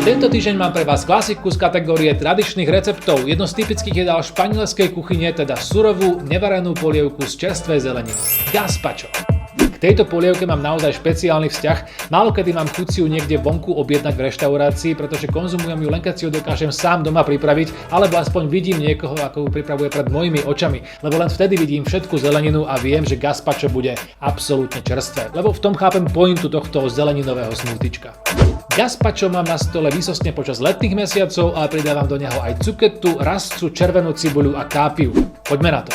Tento týždeň mám pre vás klasiku z kategórie tradičných receptov. Jedno z typických jedál španielskej kuchyne, teda surovú, nevarenú polievku z čerstvej zeleniny. Gazpacho. K tejto polievke mám naozaj špeciálny vzťah. Málokedy mám chuť si ju niekde vonku objednať v reštaurácii, pretože konzumujem ju len keď si ju dokážem sám doma pripraviť, alebo aspoň vidím niekoho, ako ju pripravuje pred mojimi očami. Lebo len vtedy vidím všetku zeleninu a viem, že gazpacho bude absolútne čerstvé. Lebo v tom chápem pointu tohto zeleninového smoothiečka. Gazpacho mám na stole výsostne počas letných mesiacov, ale pridávam do neho aj cuketu, rastcu, červenú cibuľu a kápiu. Poďme na to.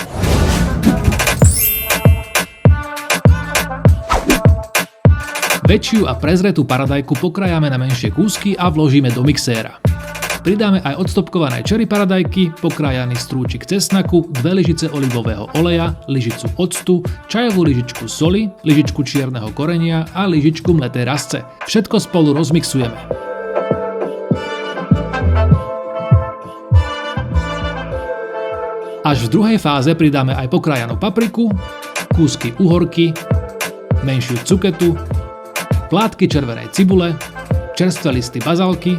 Väčšiu a prezretú paradajku pokrájame na menšie kúsky a vložíme do mixéra. Pridáme aj odstopkované cherry paradajky, pokrájaný strúčik cesnaku, 2 lyžice olivového oleja, lyžicu octu, čajovú lyžičku soli, lyžičku čierneho korenia a lyžičku mletej rastce. Všetko spolu rozmixujeme. Až v druhej fáze pridáme aj pokrájanú papriku, kúsky uhorky, menšiu cuketu, plátky červenej cibule, čerstvé listy bazalky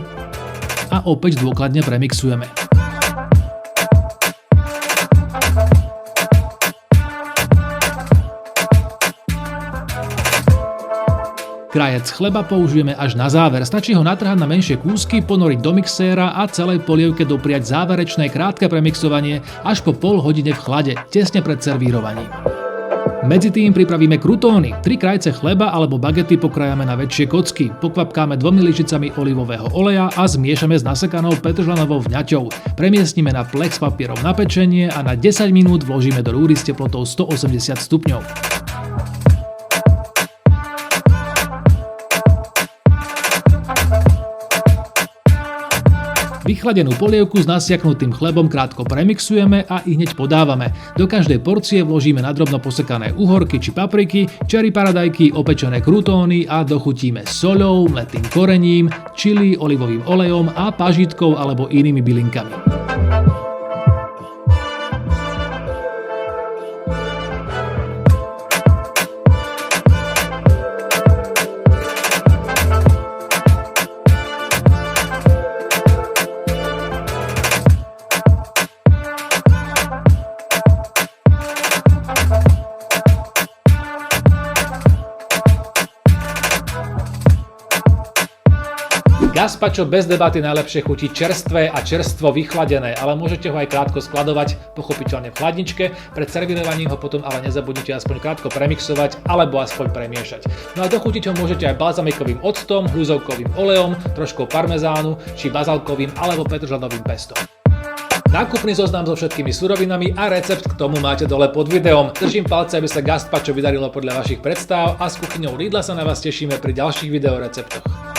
a opäť dôkladne premixujeme. Krajec chleba použijeme až na záver, stačí ho natrhať na menšie kúsky, ponoriť do mixéra a celej polievke dopriať záverečné krátke premixovanie až po pol hodine v chlade, tesne pred servírovaním. Medzi tým pripravíme krutóny. 3 krajce chleba alebo bagety pokrájame na väčšie kocky, pokvapkáme 2 lyžicami olivového oleja a zmiešame s nasekanou petržlenovou vňaťou. Premiestnime na plech s papierom na pečenie a na 10 minút vložíme do rúry s teplotou 180 stupňov. Vychladenú polievku s nasiaknutým chlebom krátko premixujeme a ihneď podávame. Do každej porcie vložíme nadrobno posekané uhorky či papriky, cherry paradajky, opečené krutóny a dochutíme soľou, mletým korením, čili, olivovým olejom a pažitkou alebo inými bylinkami. Gazpacho bez debaty najlepšie chutí čerstvé a čerstvo vychladené, ale môžete ho aj krátko skladovať, pochopiteľne v chladničke, pred servírovaním ho potom ale nezabudnite aspoň krátko premixovať alebo aspoň premiešať. No a dochutiť ho môžete aj balzamikovým octom, hľuzovkovým olejom, troškou parmezánu či bazalkovým alebo petržlenovým pestom. Nákupný zoznam so všetkými surovinami a recept k tomu máte dole pod videom. Držím palce, aby sa gazpacho vydarilo podľa vašich predstáv a s kuchyňou Lidla sa na vás tešíme pri ďalších videoreceptoch.